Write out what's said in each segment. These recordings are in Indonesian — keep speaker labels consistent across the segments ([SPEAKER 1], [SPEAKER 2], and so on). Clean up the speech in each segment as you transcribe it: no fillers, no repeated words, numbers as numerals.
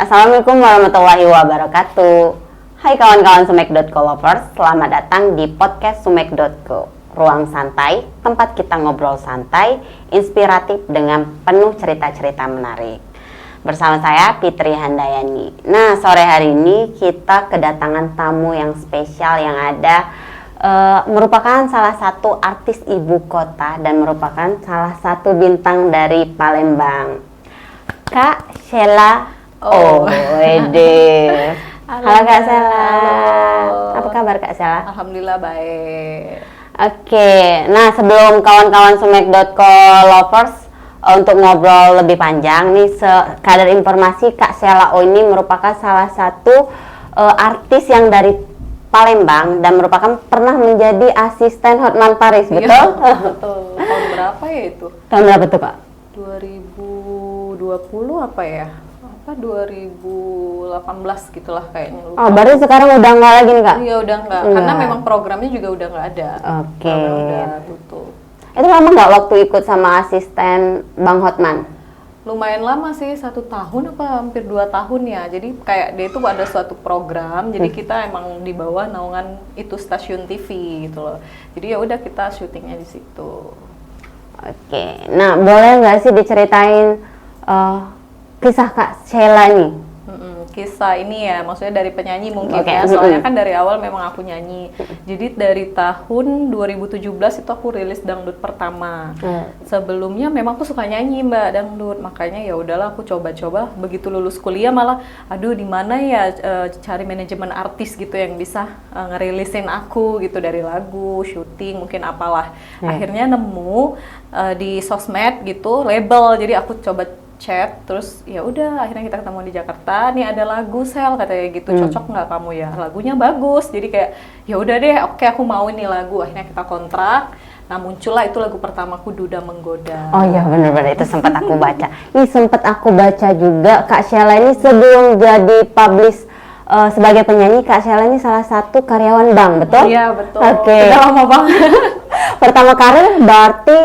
[SPEAKER 1] Assalamualaikum warahmatullahi wabarakatuh. Hai kawan-kawan Sumek.co lovers, selamat datang di podcast Sumek.co. Ruang santai, tempat kita ngobrol santai, inspiratif dengan penuh cerita-cerita menarik. Bersama saya Fitri Handayani. Nah, sore hari ini kita kedatangan tamu yang spesial yang ada merupakan salah satu artis ibu kota dan merupakan salah satu bintang dari Palembang. Kak Sheila. Halo Kak Sheila. Apa kabar Kak Sheila?
[SPEAKER 2] Alhamdulillah baik.
[SPEAKER 1] Oke, nah sebelum kawan-kawan Sumek.co lovers untuk ngobrol lebih panjang nih, sekadar informasi Kak Sheila ini merupakan salah satu artis yang dari Palembang dan merupakan pernah menjadi asisten Hotman Paris, betul?
[SPEAKER 2] Iya, betul. Tahun berapa ya itu?
[SPEAKER 1] Tahun berapa tuh Kak?
[SPEAKER 2] 2020 apa ya? 2018 gitulah kayaknya, lupa.
[SPEAKER 1] Oh, baru sekarang udah nggak lagi nih Kak?
[SPEAKER 2] Iya udah nggak, karena memang programnya juga udah nggak ada.
[SPEAKER 1] Oke.
[SPEAKER 2] Udah tutup.
[SPEAKER 1] Itu lama nggak waktu ikut sama asisten Bang Hotman?
[SPEAKER 2] Lumayan lama sih, 1 tahun apa hampir 2 tahun ya. Jadi kayak dia itu ada suatu program, jadi kita emang di bawah naungan itu stasiun TV gitu loh. Jadi ya udah kita syutingnya di situ.
[SPEAKER 1] Oke, nah boleh nggak sih diceritain kisah Kak Sheila nih?
[SPEAKER 2] Kisah ini ya, maksudnya dari penyanyi mungkin
[SPEAKER 1] Okay.
[SPEAKER 2] ya, soalnya kan dari awal memang aku nyanyi. Jadi dari tahun 2017 itu aku rilis dangdut pertama. Sebelumnya memang aku suka nyanyi Mbak dangdut, makanya ya udahlah aku coba-coba. Begitu lulus kuliah malah, aduh di mana ya cari manajemen artis gitu yang bisa ngerilisin aku gitu dari lagu, syuting, mungkin apalah. Akhirnya nemu di sosmed gitu label, jadi aku coba chat, terus ya udah akhirnya kita ketemu di Jakarta. Nih ada lagu Sel katanya gitu, cocok nggak kamu ya? Lagunya bagus, jadi kayak ya udah deh, oke aku mau ini lagu. Akhirnya kita kontrak. Nah muncullah itu lagu pertamaku, Duda Menggoda.
[SPEAKER 1] Oh iya benar-benar itu sempat aku baca. Ini sempat aku baca juga Kak Sheila ini sebelum jadi publish sebagai penyanyi, Kak Sheila ini salah satu karyawan bank, betul?
[SPEAKER 2] Iya betul.
[SPEAKER 1] Oke.
[SPEAKER 2] Udah lama banget.
[SPEAKER 1] Pertama karir berarti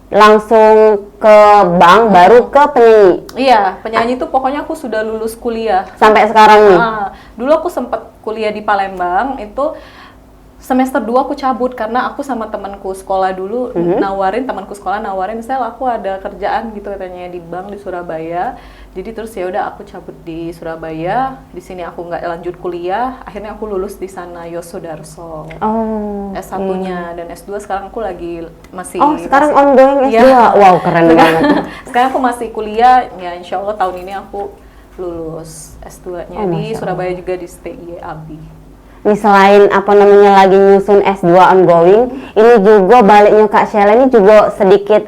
[SPEAKER 1] langsung ke bank, baru ke penyanyi.
[SPEAKER 2] Iya, penyanyi itu pokoknya aku sudah lulus kuliah.
[SPEAKER 1] Sampai sekarang nih?
[SPEAKER 2] Dulu aku sempat kuliah di Palembang, itu semester 2 aku cabut karena aku sama temanku sekolah dulu temanku sekolah nawarin, Sel aku ada kerjaan gitu katanya di bank di Surabaya. Jadi terus ya udah aku cabut di Surabaya, di sini aku nggak lanjut kuliah, akhirnya aku lulus di sana Yosudarso. S1-nya dan S2 sekarang aku lagi masih.
[SPEAKER 1] Oh, sekarang ongoing S2.
[SPEAKER 2] Ya.
[SPEAKER 1] Wow, keren banget.
[SPEAKER 2] Sekarang aku masih kuliah, ya insya Allah tahun ini aku lulus S2-nya di Surabaya juga di STI Abi.
[SPEAKER 1] Nih selain lagi nyusun S2 ongoing, ini juga baliknya Kak Sheila ini juga sedikit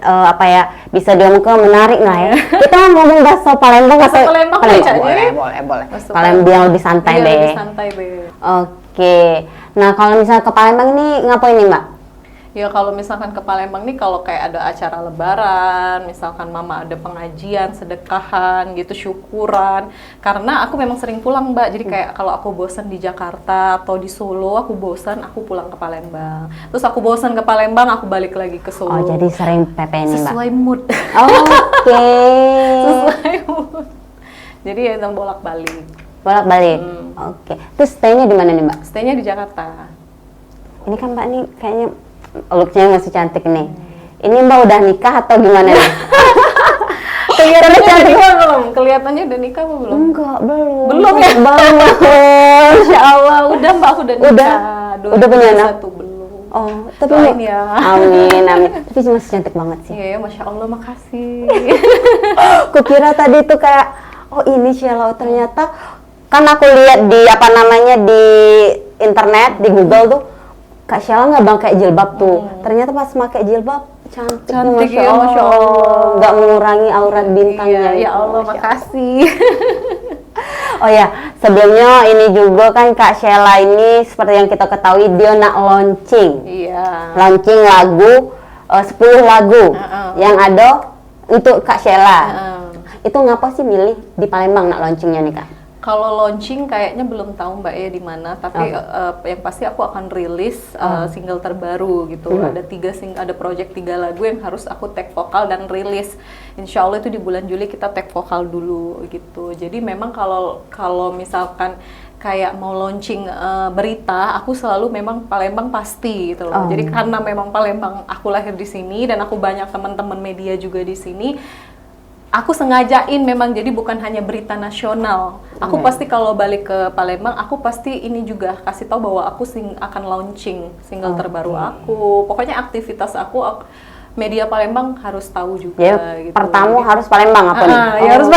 [SPEAKER 1] bisa diomongkan menarik nggak ya? Kita ngomong bahasa Palembang.
[SPEAKER 2] Bahasa Palembang aja.
[SPEAKER 1] Boleh. Palembang lebih santai deh.
[SPEAKER 2] Lebih santai deh.
[SPEAKER 1] Oke. Nah kalau misalnya ke Palembang ini ngapain nih Mbak?
[SPEAKER 2] Ya kalau misalkan ke Palembang nih, kalau kayak ada acara lebaran, misalkan mama ada pengajian, sedekahan gitu, syukuran. Karena aku memang sering pulang Mbak, jadi kayak kalau aku bosan di Jakarta atau di Solo, aku pulang ke Palembang. Terus aku bosan ke Palembang, aku balik lagi ke Solo.
[SPEAKER 1] Oh jadi sering PP nih Mbak?
[SPEAKER 2] Sesuai mood.
[SPEAKER 1] Oke.
[SPEAKER 2] Sesuai mood. Jadi ya bolak-balik.
[SPEAKER 1] Bolak-balik? Oke. Terus stay-nya di mana nih Mbak?
[SPEAKER 2] Stay-nya di Jakarta.
[SPEAKER 1] Ini kan Mbak nih kayaknya look-nya masih cantik nih. Ini Mbak udah nikah atau gimana nih?
[SPEAKER 2] Kelihatannya cantik belum? Kelihatannya udah nikah apa belum?
[SPEAKER 1] Enggak, belum.
[SPEAKER 2] Belum ya?
[SPEAKER 1] Banget.
[SPEAKER 2] Insya Allah, udah Mbak, aku udah nikah.
[SPEAKER 1] Udah punya anak?
[SPEAKER 2] Belum.
[SPEAKER 1] Oh, tapi
[SPEAKER 2] doain ya.
[SPEAKER 1] Amin. Tapi masih cantik banget sih.
[SPEAKER 2] Iya, Masya Allah, makasih.
[SPEAKER 1] Kukira tadi tuh kayak, oh ini Sheila, ternyata kan aku lihat di di internet, di Google tuh, Kak Sheila nggak pakai jilbab tuh. Ternyata pas pakai jilbab cantik
[SPEAKER 2] ya, Masya Allah.
[SPEAKER 1] Nggak mengurangi aurat bintangnya.
[SPEAKER 2] Iya, ya Allah, makasih.
[SPEAKER 1] Oh ya, sebelumnya ini juga kan Kak Sheila ini seperti yang kita ketahui dia nak launching.
[SPEAKER 2] Iya.
[SPEAKER 1] Launching lagu 10 lagu yang ada untuk Kak Sheila. Itu ngapa sih milih di Palembang nak launchingnya nih Kak?
[SPEAKER 2] Kalau launching kayaknya belum tahu Mbak ya di mana, tapi yang pasti aku akan rilis single terbaru gitu. Ada ada project 3 lagu yang harus aku take vokal dan rilis. Insya Allah itu di bulan Juli kita take vokal dulu gitu. Jadi memang kalau misalkan kayak mau launching berita, aku selalu memang Palembang pasti gitu loh. Jadi karena memang Palembang aku lahir di sini dan aku banyak teman-teman media juga di sini. Aku sengajain memang, jadi bukan hanya berita nasional. Aku pasti kalau balik ke Palembang, aku pasti ini juga kasih tahu bahwa aku akan launching single terbaru aku. Pokoknya aktivitas aku media Palembang harus tahu juga.
[SPEAKER 1] Jadi
[SPEAKER 2] gitu.
[SPEAKER 1] pertama harus Palembang apa nih?
[SPEAKER 2] Ya harus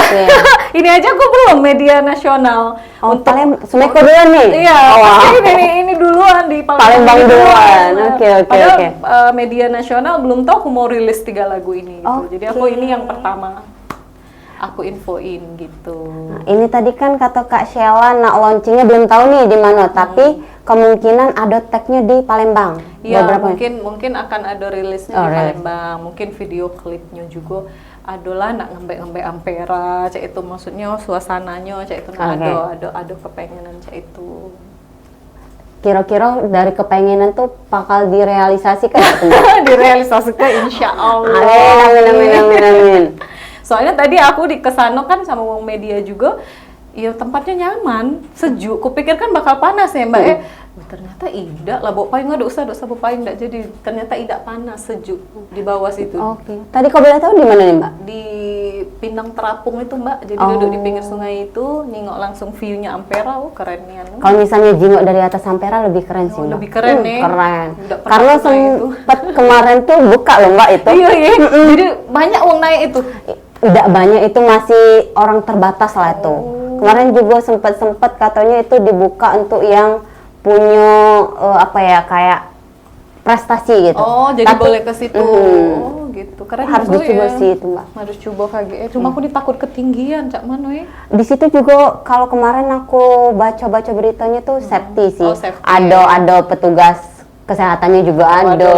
[SPEAKER 2] ini aja aku belum media nasional.
[SPEAKER 1] Untuk Palembang, Sumeko duluan nih?
[SPEAKER 2] Iya, pasti ini duluan di
[SPEAKER 1] Palembang duluan. Oke.
[SPEAKER 2] Padahal media nasional belum tahu aku mau rilis 3 lagu ini. Gitu. Jadi aku ini yang pertama. Aku infoin gitu.
[SPEAKER 1] Nah, ini tadi kan kata Kak Sheila nak launchingnya belum tahu nih di mana, tapi kemungkinan ada tagnya di Palembang.
[SPEAKER 2] Iya, mungkin akan ada rilisnya di Palembang. Mungkin video klipnya juga adalah nak ngembek-ngembek Ampera, cak itu maksudnya suasananya, cak itu ada kepengenan cak itu.
[SPEAKER 1] Kira-kira dari kepengenan tuh bakal direalisasikan?
[SPEAKER 2] Direalisasikan insya Allah.
[SPEAKER 1] Amin.
[SPEAKER 2] Soalnya tadi aku kesana kan sama wong media juga, ya tempatnya nyaman, sejuk. Kupikir kan bakal panas ya Mbak. Ternyata tidak lah, bawa payung nggak usah bawa payung, nggak jadi. Ternyata tidak panas, sejuk di bawah situ.
[SPEAKER 1] Oke. Tadi kau boleh tahu di mana nih Mbak?
[SPEAKER 2] Di Pinang Terapung itu Mbak. Jadi duduk di pinggir sungai itu, nengok langsung view-nya Ampera, kerennya.
[SPEAKER 1] Kalau misalnya jengok dari atas Ampera lebih keren sih Mbak.
[SPEAKER 2] Lebih keren nih.
[SPEAKER 1] Keren. Karena sempat kemarin tuh buka loh Mbak itu.
[SPEAKER 2] Iya. Jadi banyak orang naik itu.
[SPEAKER 1] Tidak banyak, itu masih orang terbatas lah itu. Kemarin juga sempat katanya itu dibuka untuk yang punya kayak prestasi gitu.
[SPEAKER 2] Jadi boleh ke situ. Gitu. Keren
[SPEAKER 1] harus dicoba sih itu Mbak.
[SPEAKER 2] Harus coba kayak cuma aku ditakut ketinggian, Cak Mano ya.
[SPEAKER 1] Di situ juga kalau kemarin aku baca beritanya tuh safety sih.
[SPEAKER 2] Safety.
[SPEAKER 1] Ada petugas kesehatannya juga ada,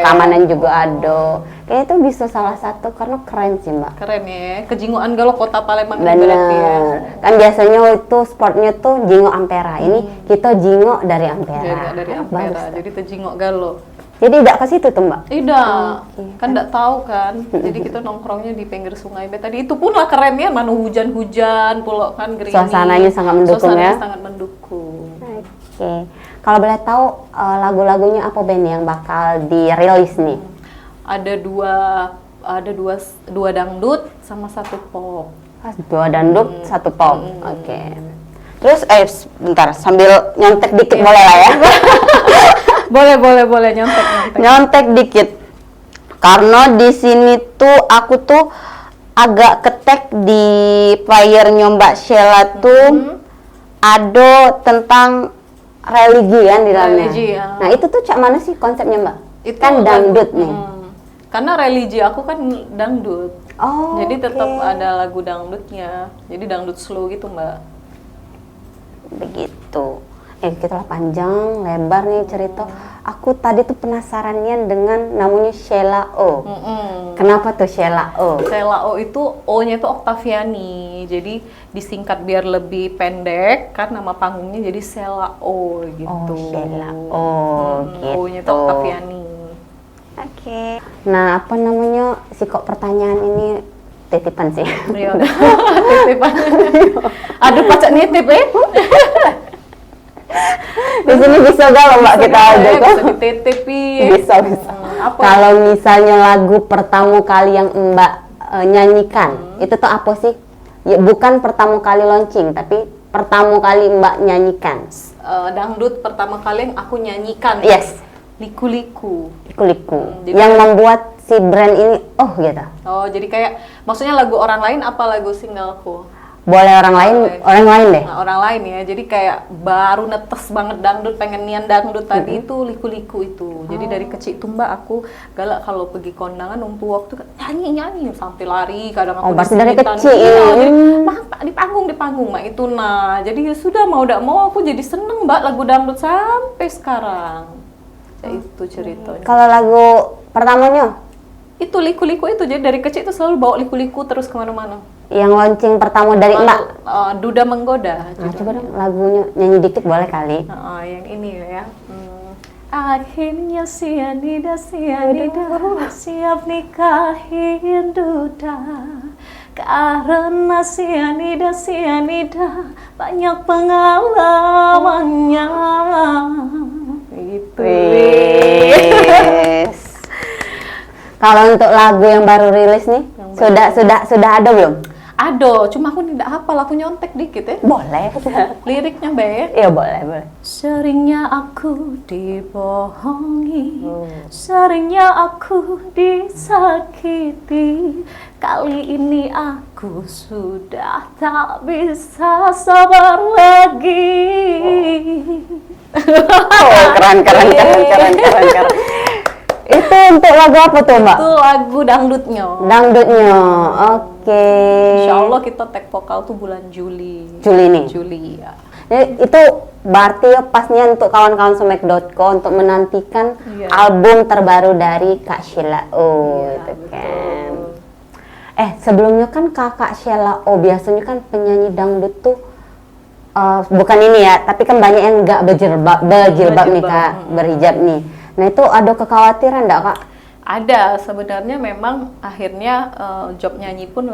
[SPEAKER 1] keamanan juga ada. Kayaknya itu bisa salah satu karena keren sih Mbak.
[SPEAKER 2] Keren ya, kejingoan galau kota Palembang
[SPEAKER 1] berarti ya. Kan biasanya itu sportnya tuh jingok Ampera. Ini kita jingok dari Ampera.
[SPEAKER 2] Dari Ampera, jadi terjingok galau.
[SPEAKER 1] Jadi tidak ke situ tuh Mbak?
[SPEAKER 2] Tidak, kan tidak tahu kan. Jadi kita nongkrongnya di pinggir sungai. Tadi itu pun lah kerennya, mana hujan-hujan, pulau kan gerimis.
[SPEAKER 1] Suasananya sangat mendukung ya?
[SPEAKER 2] Sangat mendukung.
[SPEAKER 1] Oke. Kalau boleh tahu lagu-lagunya apa band yang bakal dirilis nih?
[SPEAKER 2] Ada dua dangdut sama 1 pop.
[SPEAKER 1] 2 dangdut, 1 pop. Oke. Terus bentar sambil nyontek dikit boleh lah ya?
[SPEAKER 2] boleh nyontek.
[SPEAKER 1] Nyontek dikit. Karena di sini tuh aku tuh agak ketek di playernya Mbak Sheila tuh ada tentang religi kan di dalamnya. Nah itu tuh cak mana sih konsepnya Mbak? Itu kan dangdut nih.
[SPEAKER 2] Karena religi aku kan dangdut. Jadi tetap ada lagu dangdutnya. Jadi dangdut slow gitu Mbak. Begitu.
[SPEAKER 1] Kita lah panjang lebar nih cerita. Aku tadi tuh penasarannya dengan namanya Sheila O. Kenapa tuh Sheila O?
[SPEAKER 2] Sheila O itu O-nya itu Octaviani. Jadi disingkat biar lebih pendek kan nama panggungnya jadi Sheila O gitu.
[SPEAKER 1] Sheila O gitu.
[SPEAKER 2] O-nya itu Octaviani.
[SPEAKER 1] Oke. Nah, apa namanya kok pertanyaan ini titipan sih.
[SPEAKER 2] Iya. Titipan. Aduh pacak nitip
[SPEAKER 1] Di sini bisa gak loh Mbak kita ada
[SPEAKER 2] bisa dititipin.
[SPEAKER 1] Bisa. Kalau misalnya lagu pertama kali yang Mbak nyanyikan, itu tuh apa sih? Ya, bukan pertama kali launching, tapi pertama kali Mbak nyanyikan.
[SPEAKER 2] Dangdut pertama kali yang aku nyanyikan.
[SPEAKER 1] Yes.
[SPEAKER 2] Liku-liku.
[SPEAKER 1] Yang membuat si brand ini gitu.
[SPEAKER 2] Jadi kayak maksudnya lagu orang lain apa lagu singleku?
[SPEAKER 1] Boleh orang lain deh.
[SPEAKER 2] Nah, orang lain ya. Jadi kayak baru netes banget dangdut, pengen nian dangdut tadi itu liku-liku itu. Jadi dari kecil tuh Mbak aku galak kalau pergi kondangan numpu waktu nyanyi sampai lari, kadang aku
[SPEAKER 1] berarti dari kecil.
[SPEAKER 2] Di panggung Mbak itu. Nah, jadi ya sudah mau tidak mau aku jadi seneng Mbak lagu dangdut sampai sekarang. Itu ceritanya.
[SPEAKER 1] Kalau lagu pertamanya?
[SPEAKER 2] Itu liku-liku itu, jadi dari kecil itu selalu bawa liku-liku terus kemana-mana.
[SPEAKER 1] Yang launching pertama dari Mbak.
[SPEAKER 2] Duda Menggoda.
[SPEAKER 1] Coba dong lagunya, nyanyi dikit boleh kali.
[SPEAKER 2] Yang ini ya. Akhirnya sianida siap nikahin Duda, karena sianida banyak pengalamannya. Gitu.
[SPEAKER 1] Kalau untuk lagu yang baru rilis nih, sudah ada belum?
[SPEAKER 2] Ada, cuma aku tidak hafal, aku nyontek dikit ya.
[SPEAKER 1] Boleh.
[SPEAKER 2] Liriknya Be.
[SPEAKER 1] Iya boleh.
[SPEAKER 2] Seringnya aku dibohongi, seringnya aku disakiti. Kali ini aku sudah tak bisa sabar lagi.
[SPEAKER 1] Oh, keren. Itu untuk lagu apa tuh, Mbak?
[SPEAKER 2] Itu lagu dangdutnya.
[SPEAKER 1] Oke.
[SPEAKER 2] Insya Allah kita tag vokal tuh bulan Juli. Juli ya.
[SPEAKER 1] Itu berarti ya pasnya untuk kawan-kawan Sumek.co untuk menantikan album terbaru dari Kak Sheila O, itu kan. Sebelumnya kan Kakak Sheila O biasanya kan penyanyi dangdut tuh bukan ini ya, tapi kan banyak yang nggak berjilbab nih Kak, berhijab nih. Nah itu ada kekhawatiran nggak Kak?
[SPEAKER 2] Ada, sebenarnya memang akhirnya job nyanyi pun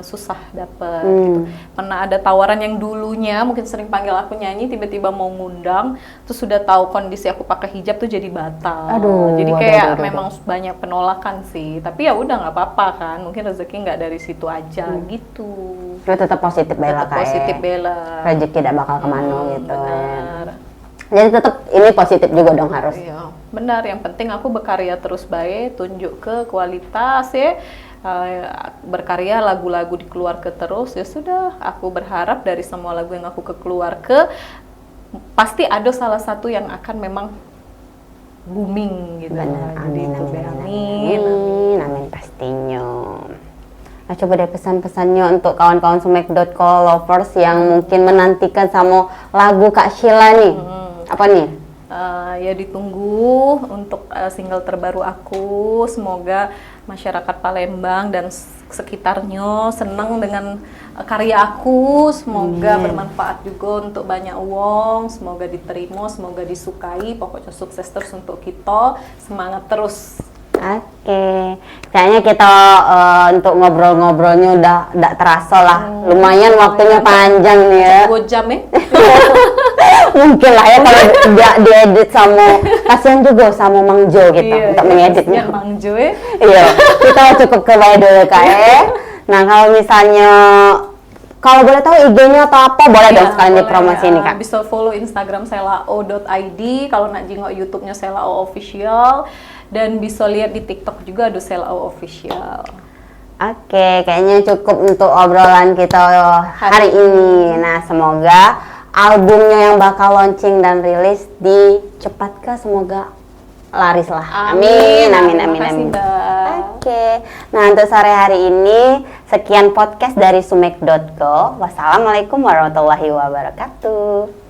[SPEAKER 2] susah dapet gitu. Pernah ada tawaran yang dulunya mungkin sering panggil aku nyanyi, tiba-tiba mau ngundang, terus sudah tahu kondisi aku pakai hijab tuh jadi batal. Jadi kayak memang banyak penolakan sih, tapi ya udah nggak apa-apa kan, mungkin rezeki nggak dari situ aja gitu.
[SPEAKER 1] Lu tetap positif bela Kak.
[SPEAKER 2] Positif bela.
[SPEAKER 1] Rezeki tidak bakal kemana gitu.
[SPEAKER 2] Benar.
[SPEAKER 1] Jadi tetap ini positif juga dong harus.
[SPEAKER 2] Iya, benar. Yang penting aku berkarya terus baik, tunjuk ke kualitas ya. Berkarya lagu-lagu dikeluar ke terus ya sudah. Aku berharap dari semua lagu yang aku keluar ke pasti ada salah satu yang akan memang booming gitu.
[SPEAKER 1] Benar. Amin pastinya. Nah, coba deh pesan-pesannya untuk kawan-kawan Sumek.co lovers yang mungkin menantikan sama lagu Kak Sheila nih. Apa nih?
[SPEAKER 2] Ya ditunggu untuk single terbaru aku. Semoga masyarakat Palembang dan sekitarnya senang dengan karya aku. Semoga bermanfaat juga untuk banyak uang. Semoga diterima, semoga disukai. Pokoknya sukses terus untuk kita. Semangat terus.
[SPEAKER 1] Oke, kayaknya kita untuk ngobrol-ngobrolnya udah terasa lah. Lumayan waktunya panjang nih ya.
[SPEAKER 2] 2 jam ya.
[SPEAKER 1] Mungkin lah ya kalau nggak diedit sama, kasihan juga sama Mang Jo gitu untuk mengeditnya.
[SPEAKER 2] Mang Jo ya.
[SPEAKER 1] Iya, kita cukup ke bawah dulu Kak ya. Nah kalau misalnya boleh tahu IG-nya atau apa, boleh dong sekalian dipromosi ini Kak.
[SPEAKER 2] Bisa follow Instagram selao.id, kalau nak jengok YouTube-nya Selao Official, dan bisa lihat di TikTok juga ada Selao Official.
[SPEAKER 1] Oke, kayaknya cukup untuk obrolan kita hari ini. Nah, semoga albumnya yang bakal launching dan rilis dicepatkan, semoga laris lah. Amin. Oke. Nah, untuk sore hari ini sekian podcast dari Sumek.co. Wassalamualaikum warahmatullahi wabarakatuh.